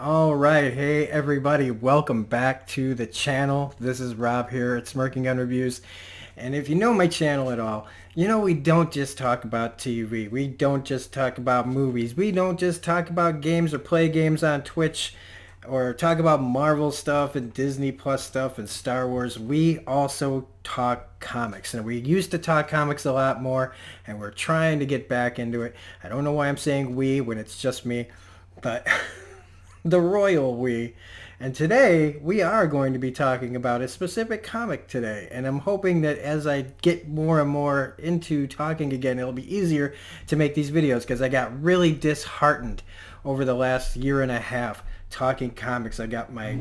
All right, hey everybody, welcome back to the channel. This is Rob here at Smirking Gun Reviews. And if you know my channel at all, you know we don't just talk about TV. We don't just talk about movies. We don't just talk about games or play games on Twitch or talk about Marvel stuff and Disney Plus stuff and Star Wars. We also talk comics. And we used to talk comics a lot more, and we're trying to get back into it. I don't know why I'm saying we when it's just me, but the royal we. And today we are going to be talking about a specific comic today, and I'm hoping that as I get more and more into talking again, it'll be easier to make these videos, because I got really disheartened over the last year and a half talking comics. I got my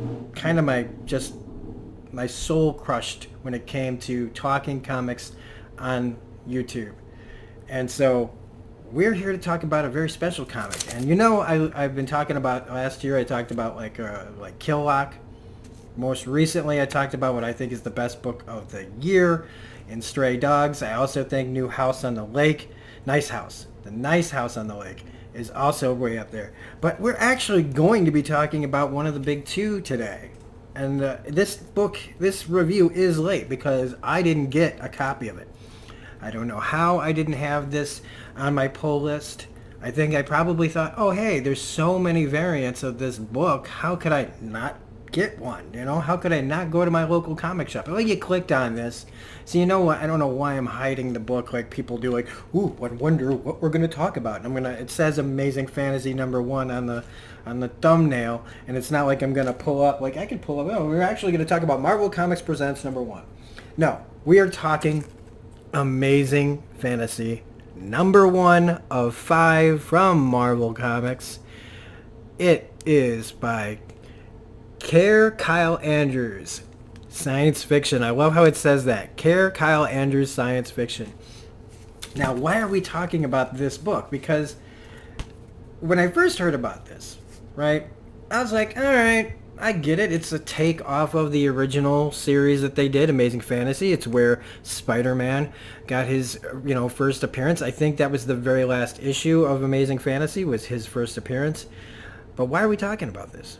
soul crushed when it came to talking comics on YouTube. And so we're here to talk about a very special comic. And you know, I've been talking about, last year I talked about like Kill Lock. Most recently I talked about what I think is the best book of the year in Stray Dogs. I also think New House on the Lake, Nice House, the Nice House on the Lake is also way up there. But we're actually going to be talking about one of the big two today. And this review is late because I didn't get a copy of it. I don't know how I didn't have this on my pull list. I think I probably thought, oh hey, there's so many variants of this book, how could I not get one? You know, how could I not go to my local comic shop? Well, you clicked on this, so you know what, I don't know why I'm hiding the book like people do, like, ooh, I wonder what we're going to talk about. And it says Amazing Fantasy #1 on the thumbnail, and it's not like I'm going to pull up, like I could pull up, oh, we're actually going to talk about Marvel Comics Presents #1. No, we are talking Amazing Fantasy #1 of 5 from Marvel Comics. It is by Kyle Andrews, science fiction. I love how it says that. Kyle Andrews, science fiction. Now, why are we talking about this book? Because when I first heard about this, right, I was like, all right, I get it. It's a take off of the original series that they did, Amazing Fantasy. It's where Spider-Man got his, first appearance. I think that was the very last issue of Amazing Fantasy was his first appearance. But why are we talking about this?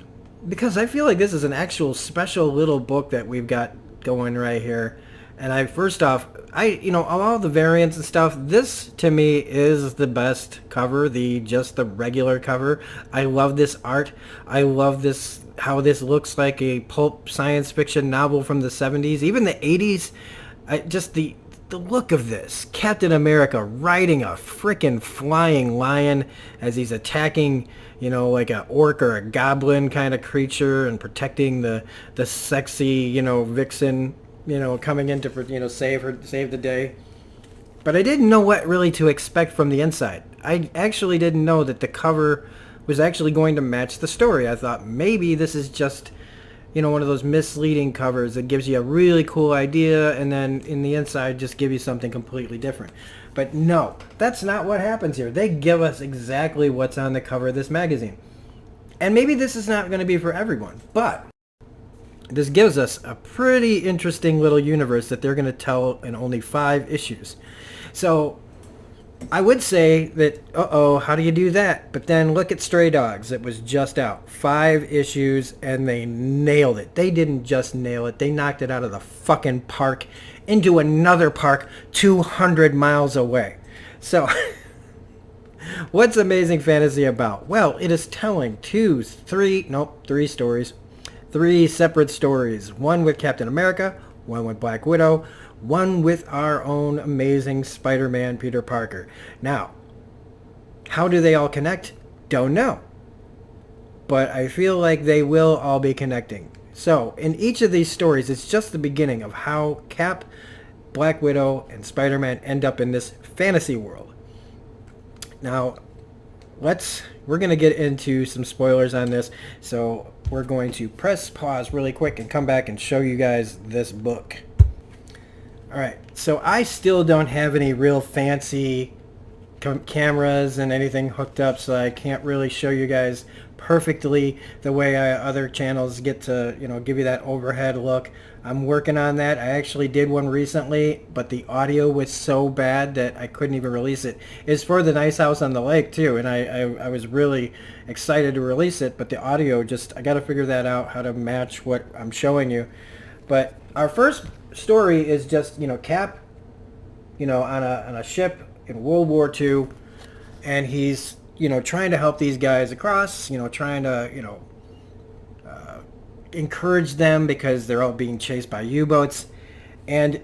Because I feel like this is an actual special little book that we've got going right here. And first off, of all the variants and stuff, this to me is the best cover, just the regular cover. I love this art. I love this, how this looks like a pulp science fiction novel from the 70s, even the 80s. Just the look of this. Captain America riding a frickin' flying lion as he's attacking, like a orc or a goblin kind of creature, and protecting the sexy, vixen, coming in to save the day. But I didn't know what really to expect from the inside. I actually didn't know that the cover was actually going to match the story. I thought maybe this is just, one of those misleading covers that gives you a really cool idea and then in the inside just give you something completely different. But no, that's not what happens here. They give us exactly what's on the cover of this magazine. And maybe this is not going to be for everyone, but this gives us a pretty interesting little universe that they're going to tell in only 5 issues. So I would say that, how do you do that? But then look at Stray Dogs. It was just out. 5 issues, and they nailed it. They didn't just nail it. They knocked it out of the fucking park into another park 200 miles away. So what's Amazing Fantasy about? Well, it is telling 3 stories. 3 separate stories. One with Captain America, one with Black Widow, one with our own amazing Spider-Man, Peter Parker. Now, How do they all connect? Don't know. But I feel like they will all be connecting. So, in each of these stories, it's just the beginning of how Cap, Black Widow, and Spider-Man end up in this fantasy world. Now, we're going to get into some spoilers on this, so we're going to press pause really quick and come back and show you guys this book. Alright, so I still don't have any real fancy cameras and anything hooked up, so I can't really show you guys perfectly the way other channels get to, give you that overhead look. I'm working on that. I actually did one recently, but the audio was so bad that I couldn't even release it. It's for the Nice House on the Lake too, and I was really excited to release it, but the audio I got to figure that out, how to match what I'm showing you. But our first story is just, Cap, on a ship in World War II, and he's, trying to help these guys across, trying to, encourage them because they're all being chased by U-boats. And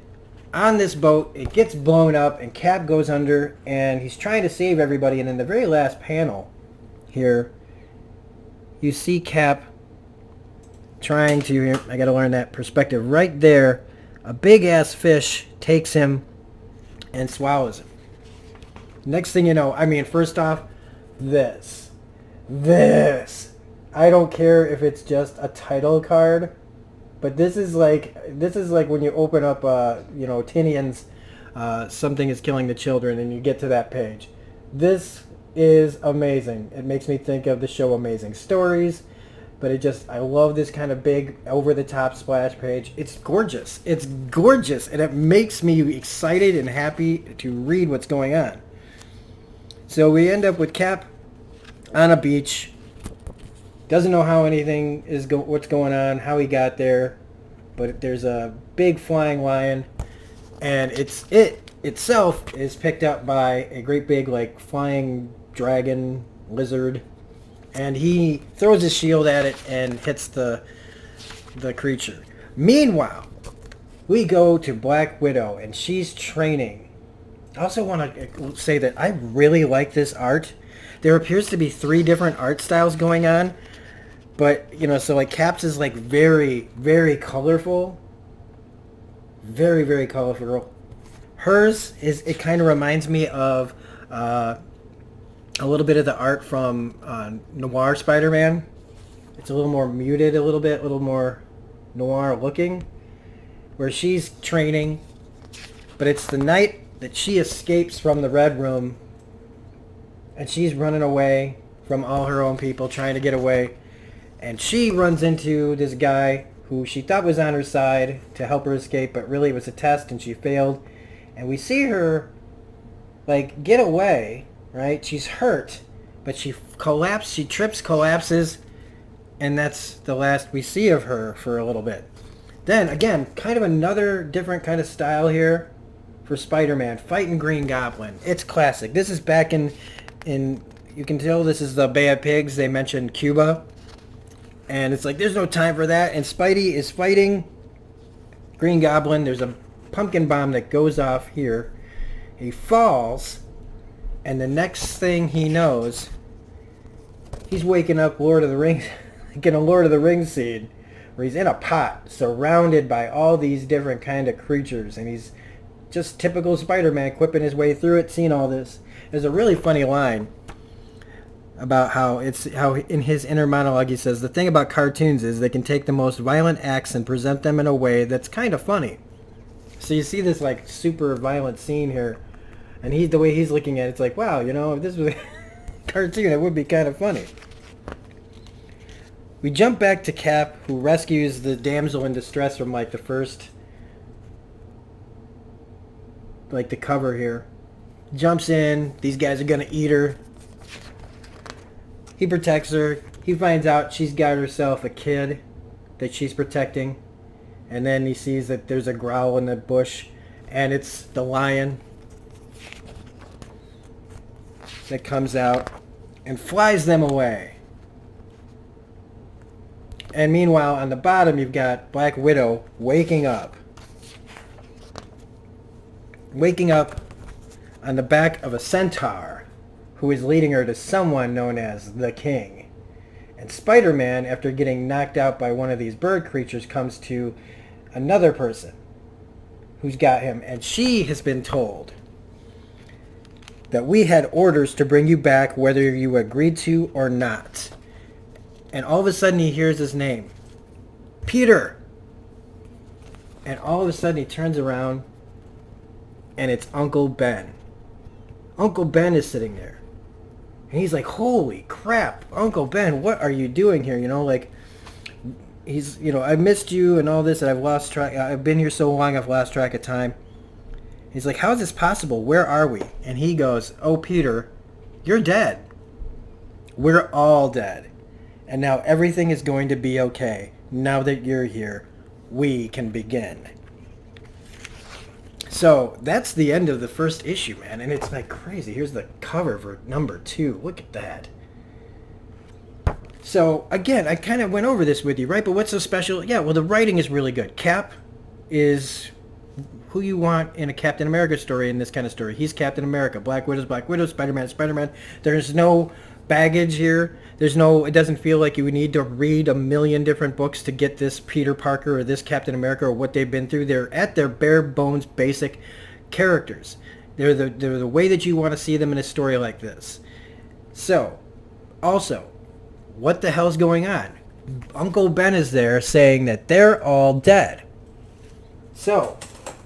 on this boat, it gets blown up, and Cap goes under, and he's trying to save everybody. And in the very last panel here, you see Cap trying to, I got to learn that perspective right there. A big-ass fish takes him and swallows him. Next thing you know, first off, this. I don't care if it's just a title card, but this is like when you open up, Tinian's Something is Killing the Children, and you get to that page. This is amazing. It makes me think of the show Amazing Stories, but I love this kind of big, over-the-top splash page. It's gorgeous. It's gorgeous, and it makes me excited and happy to read what's going on. So we end up with Cap on a beach. Doesn't know how anything is what's going on, how he got there, but there's a big flying lion, and it itself is picked up by a great big flying dragon lizard, and he throws his shield at it and hits the creature. Meanwhile, we go to Black Widow, and she's training. I also want to say that I really like this art. There appears to be 3 different art styles going on. But, so Cap's is very, very colorful. Very, very colorful. Hers it kind of reminds me of a little bit of the art from Noir Spider-Man. It's a little more muted a little more noir looking. Where she's training. But it's the night that she escapes from the Red Room. And she's running away from all her own people, trying to get away. And she runs into this guy who she thought was on her side to help her escape, but really it was a test and she failed. And we see her get away, right? She's hurt, but she trips, collapses, and that's the last we see of her for a little bit. Then again, kind of another different kind of style here for Spider-Man, fighting Green Goblin. It's classic. This is back in you can tell this is the Bay of Pigs. They mentioned Cuba. And it's there's no time for that. And Spidey is fighting Green Goblin. There's a pumpkin bomb that goes off here. He falls. And the next thing he knows, he's waking up Lord of the Rings, getting a Lord of the Rings scene, where he's in a pot, surrounded by all these different kind of creatures. And he's just typical Spider-Man, quipping his way through it, seeing all this. There's a really funny line about how in his inner monologue he says, the thing about cartoons is they can take the most violent acts and present them in a way that's kind of funny. So you see this super violent scene here, and the way he's looking at it, it's wow, if this was a cartoon, it would be kind of funny. We jump back to Cap, who rescues the damsel in distress from the first, the cover here. Jumps in, these guys are gonna eat her. He protects her. He finds out she's got herself a kid that she's protecting. And then he sees that there's a growl in the bush, and it's the lion that comes out and flies them away. And meanwhile, on the bottom, you've got Black Widow waking up. Waking up on the back of a centaur who is leading her to someone known as the King. And Spider-Man, after getting knocked out by one of these bird creatures, comes to another person who's got him, and she has been told that we had orders to bring you back whether you agreed to or not. And all of a sudden he hears his name, Peter. And all of a sudden he turns around and it's Uncle Ben. Uncle Ben is sitting there. And he's like, holy crap, Uncle Ben, what are you doing here? You know, like, he's, you know, I missed you and all this, and I've lost track. I've been here so long, I've lost track of time. He's like, how is this possible? Where are we? And he goes, oh, Peter, you're dead. We're all dead. And now everything is going to be okay. Now that you're here, we can begin. So that's the end of the first issue, man. And it's like crazy. Here's the cover for number 2. Look at that. So again, I kind of went over this with you, right? But what's so special? Yeah, well, the writing is really good. Cap is who you want in a Captain America story, in this kind of story. He's Captain America. Black Widow's Black Widow. Spider-Man, Spider-Man. There's no baggage here. There's no, it doesn't feel like you would need to read a million different books to get this Peter Parker or this Captain America or what they've been through. They're at their bare bones basic characters. They're the way that you want to see them in a story like this. So, also, what the hell's going on? Uncle Ben is there saying that they're all dead. So,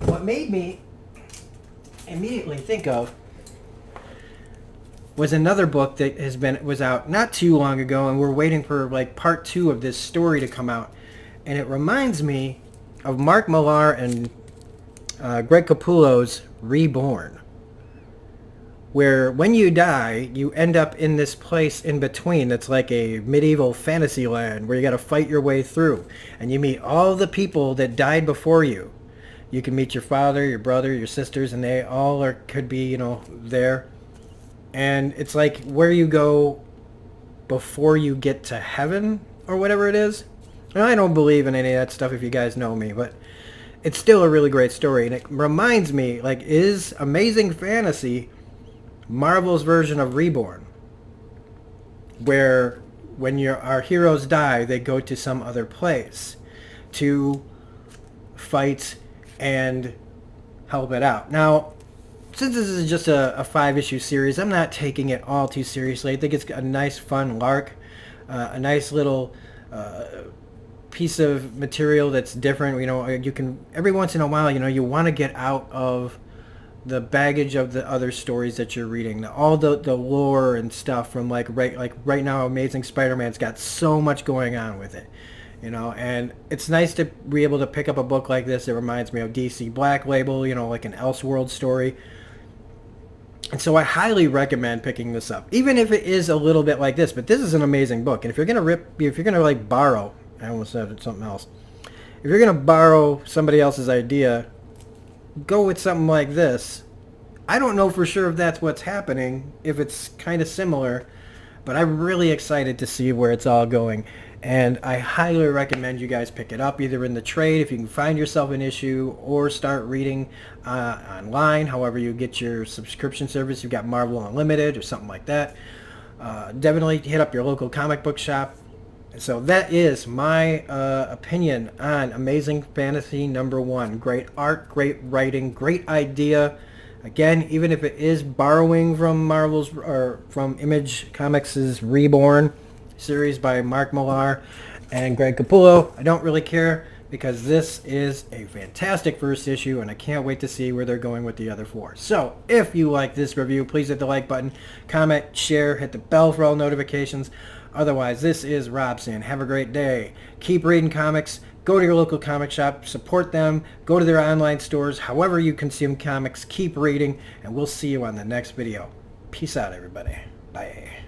what made me immediately think of was another book that was out not too long ago, and we're waiting for like part 2 of this story to come out. And it reminds me of Mark Millar and Greg Capullo's Reborn, where when you die, you end up in this place in between that's like a medieval fantasy land where you got to fight your way through, and you meet all the people that died before you. You can meet your father, your brother, your sisters, and they all could be, you know, there. And it's like where you go before you get to heaven or whatever it is. And I don't believe in any of that stuff if you guys know me, but it's still a really great story. And it reminds me, like, is Amazing Fantasy Marvel's version of Reborn? Where when our heroes die, they go to some other place to fight and help it out. Now, since this is just a 5-issue series, I'm not taking it all too seriously. I think it's a nice, fun lark, a nice little piece of material that's different. You know, you can every once in a while, you know, you want to get out of the baggage of the other stories that you're reading, all the lore and stuff from like right now. Amazing Spider-Man's got so much going on with it. You know, and it's nice to be able to pick up a book like this. It reminds me of DC Black Label, you know, like an Elseworld story. And so I highly recommend picking this up, even if it is a little bit like this. But this is an amazing book. And if you're gonna like borrow, I almost said something else. If you're gonna borrow somebody else's idea, go with something like this. I don't know for sure if that's what's happening, if it's kind of similar, but I'm really excited to see where it's all going. And I highly recommend you guys pick it up, either in the trade if you can find yourself an issue, or start reading online, however you get your subscription service. You've got Marvel Unlimited or something like that. Definitely hit up your local comic book shop. So that is my opinion on Amazing Fantasy #1. Great art, great writing, great idea. Again, even if it is borrowing from Marvel's or from Image Comics' Reborn series by Mark Millar and Greg Capullo, I don't really care, because this is a fantastic first issue and I can't wait to see where they're going with the other 4. So if you like this review, please hit the like button, comment, share, hit the bell for all notifications. Otherwise, this is Rob saying have a great day. Keep reading comics. Go to your local comic shop, support them, go to their online stores, however you consume comics, keep reading, and we'll see you on the next video. Peace out, everybody. Bye.